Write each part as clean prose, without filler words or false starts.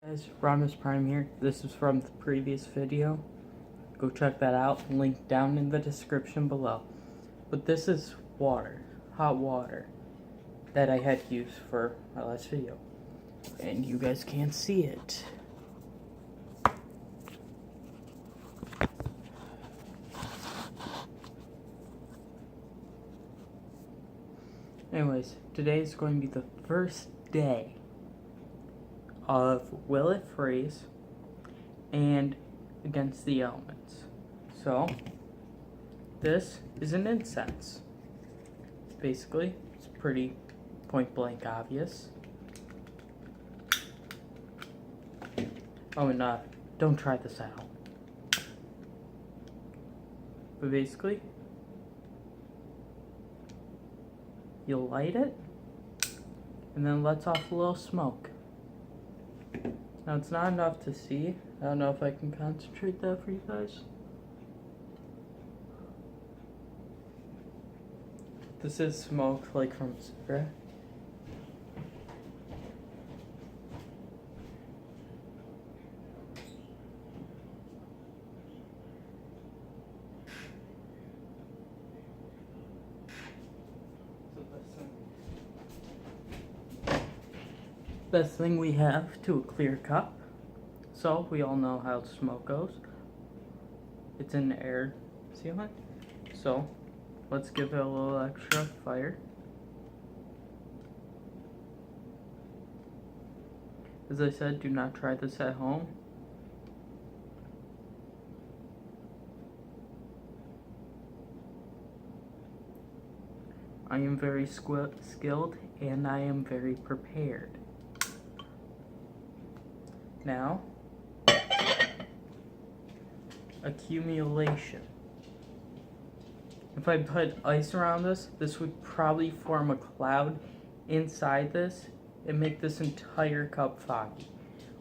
Guys, Rhomus Prime here. This is from the previous video. Go check that out. Link down in the description below. But this is water, hot water, that I had used for my last video. And you guys can't see it. Anyways, today is going to be the first day of Will It Freeze and Against the Elements. So, this is an incense. Basically, it's pretty point blank obvious. Oh, and don't try this at home. But basically, you'll light it, and then lets off a little smoke. Now, it's not enough to see. I don't know if I can concentrate that for you guys. This is smoke, like from a cigarette. Best thing we have to a clear cup. So we all know how smoke goes. It's an air sealant. So let's give it a little extra fire. As I said, do not try this at home. I am very skilled and I am very prepared. Now, accumulation. If I put ice around this, this would probably form a cloud inside this and make this entire cup foggy,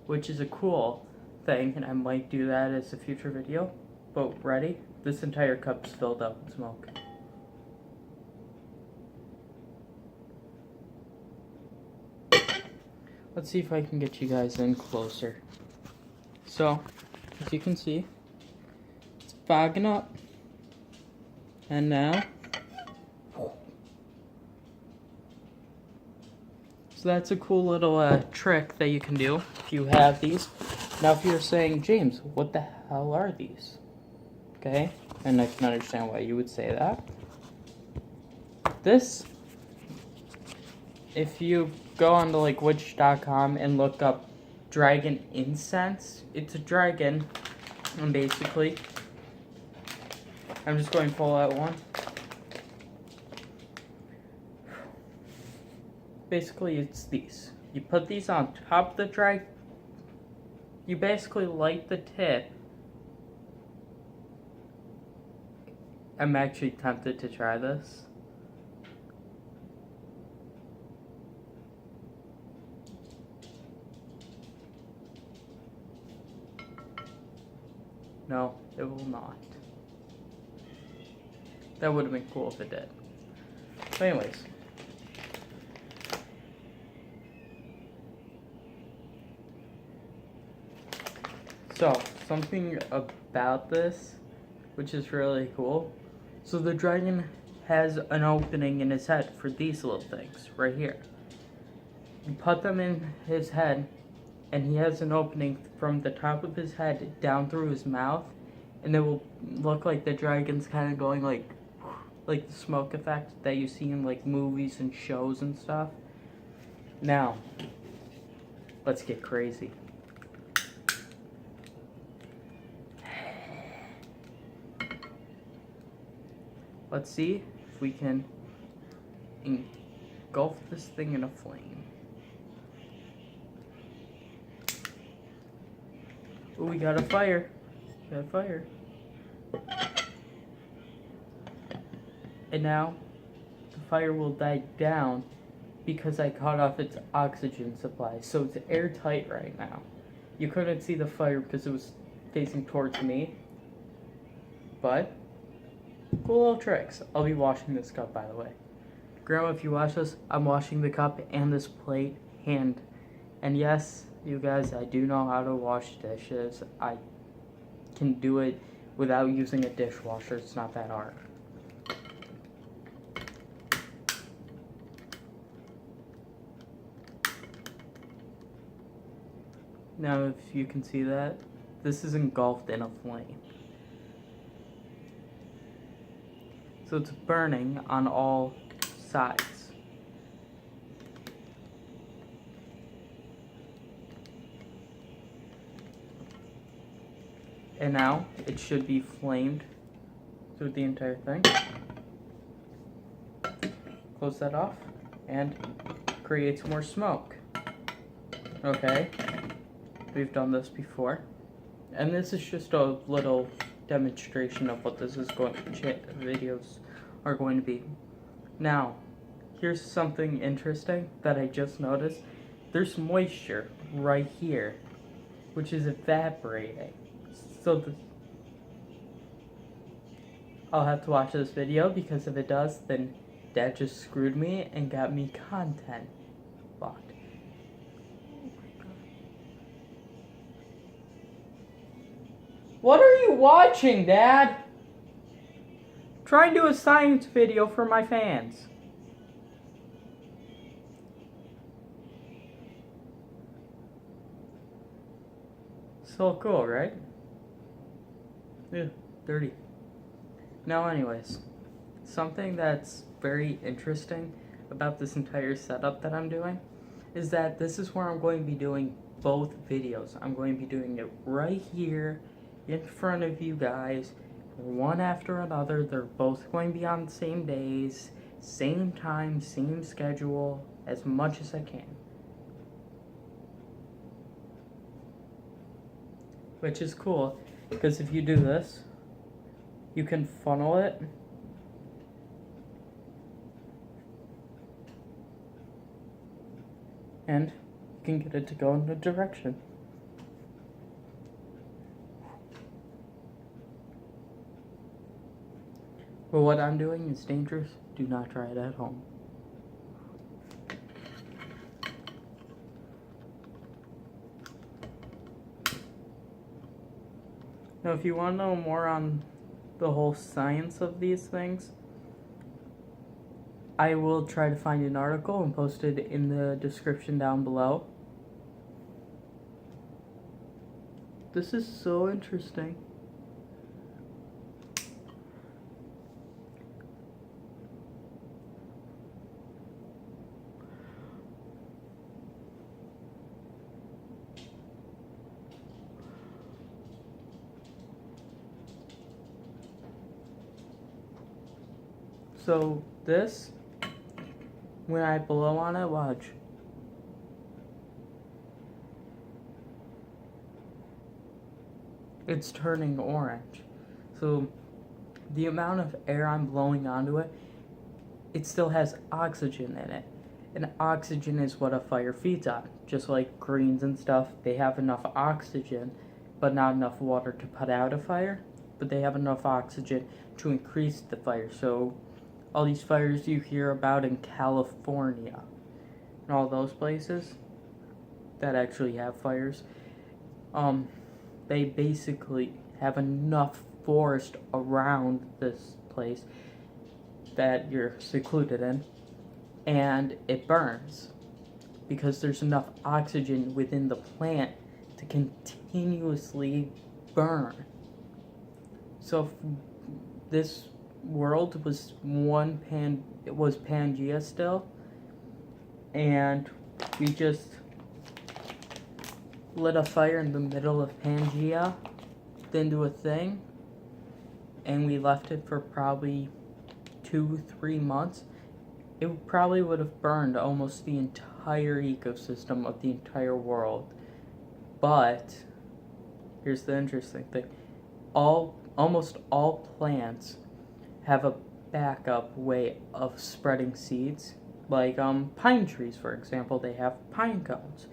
which is a cool thing, and I might do that as a future video. But ready? This entire cup's filled up with smoke. Let's see if I can get you guys in closer. So, as you can see, it's fogging up. And now, so that's a cool little trick that you can do if you have these. Now, if you're saying, James, what the hell are these? Okay, and I can understand why you would say that. This, if you go onto like witch.com and look up dragon incense, it's a dragon, and basically, I'm just going full out one. Basically, it's these. You put these on top of the dragon. You basically light the tip. I'm actually tempted to try this. No, it will not. That would have been cool if it did. But anyways. So, something about this, which is really cool. So the dragon has an opening in his head for these little things, right here. You put them in his head, and he has an opening from the top of his head down through his mouth, and it will look like the dragon's kind of going like the smoke effect that you see in like movies and shows and stuff. Now, let's get crazy. Let's see if we can engulf this thing in a flame. Oh, we got a fire. We got a fire. And now, the fire will die down because I cut off its oxygen supply. So it's airtight right now. You couldn't see the fire because it was facing towards me. But, cool little tricks. I'll be washing this cup, by the way. Grandma, if you watch this, I'm washing the cup and this plate and yes, You guys, I do know how to wash dishes. I can do it without using a dishwasher. It's not that hard. Now, if you can see that, this is engulfed in a flame. So it's burning on all sides. And now it should be flamed through the entire thing. Close that off and creates more smoke. Okay, we've done this before. And this is just a little demonstration of what this is going to videos are going to be. Now, here's something interesting that I just noticed. There's moisture right here, which is evaporating. So I'll have to watch this video, because if it does, then Dad just screwed me and got me content blocked. What are you watching, Dad? Try and do a science video for my fans. So cool, right? Yeah, dirty. Now anyways, something that's very interesting about this entire setup that I'm doing is that this is where I'm going to be doing both videos. I'm going to be doing it right here in front of you guys, one after another. They're both going to be on the same days, same time, same schedule, as much as I can. Which is cool, because if you do this, you can funnel it and you can get it to go in a direction. But what I'm doing is dangerous. Do not try it at home. Now, if you want to know more on the whole science of these things, I will try to find an article and post it in the description down below. This is so interesting. So this, when I blow on it, watch. It's turning orange. So the amount of air I'm blowing onto it, it still has oxygen in it. And oxygen is what a fire feeds on. Just like greens and stuff, they have enough oxygen, but not enough water to put out a fire. But they have enough oxygen to increase the fire. So all these fires you hear about in California and all those places that actually have fires, they basically have enough forest around this place that you're secluded in, and it burns because there's enough oxygen within the plant to continuously burn. So if this world was it was Pangea still, and we just lit a fire in the middle of Pangea, didn't do a thing, and we left it for probably 2-3 months, it probably would have burned almost the entire ecosystem of the entire world. But here's the interesting thing. Almost all plants have a backup way of spreading seeds. Like pine trees, for example, they have pine cones.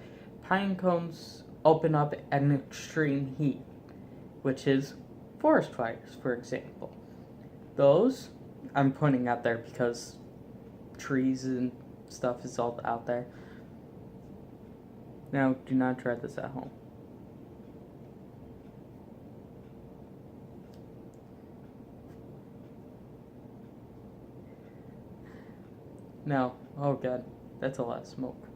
Pine cones open up at an extreme heat, which is forest fires, for example. Those I'm putting out there because trees and stuff is all out there. Now, do not try this at home. No. Oh god, that's a lot of smoke.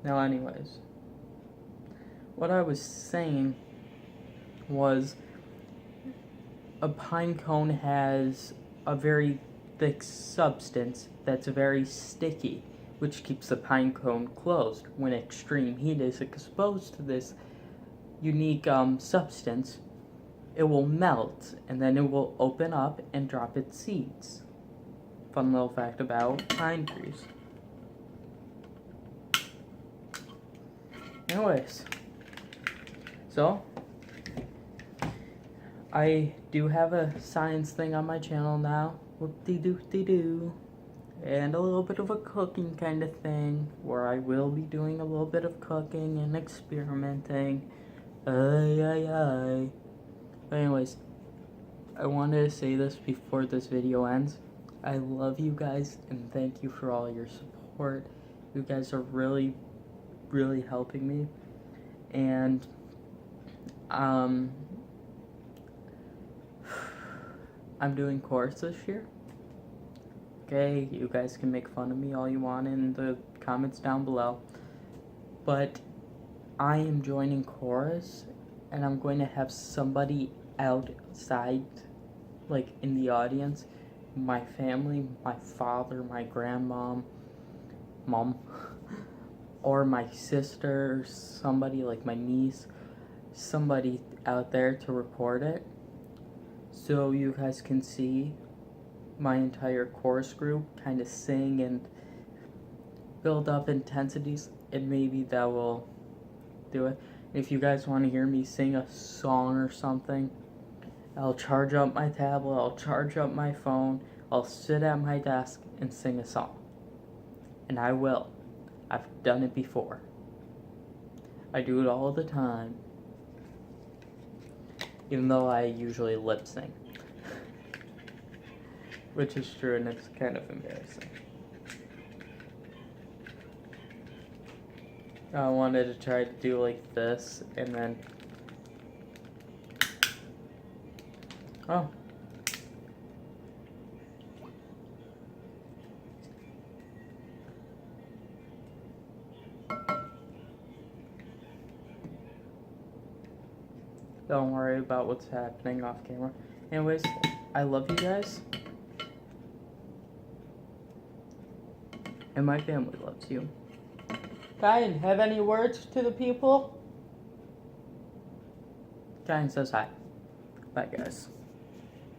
Now, anyways, what I was saying was a pine cone has a very thick substance that's very sticky, which keeps the pine cone closed. When extreme heat is exposed to this unique substance, it will melt and then it will open up and drop its seeds. Fun little fact about pine trees. Anyways, so I do have a science thing on my channel now, whoop-de-doo-de-doo, and a little bit of a cooking kind of thing, where I will be doing a little bit of cooking and experimenting. But anyways, I wanted to say this before this video ends. I love you guys and thank you for all your support. You guys are really helping me, and I'm doing chorus this year. Okay, you guys can make fun of me all you want in the comments down below, but I am joining chorus, and I'm going to have somebody outside, like in the audience, my family, my father, my grandmom, mom, or my sister, somebody like my niece, somebody out there to record it, so you guys can see my entire chorus group kind of sing and build up intensities, and maybe that will do it. If you guys want to hear me sing a song or something, I'll charge up my tablet, I'll charge up my phone, I'll sit at my desk and sing a song. And I will. I've done it before. I do it all the time. Even though I usually lip sync. Which is true, and it's kind of embarrassing. I wanted to try to do like this, and then... Oh. Don't worry about what's happening off camera. Anyways, I love you guys. And my family loves you. Kyan, have any words to the people? Kyan says hi. Bye, guys.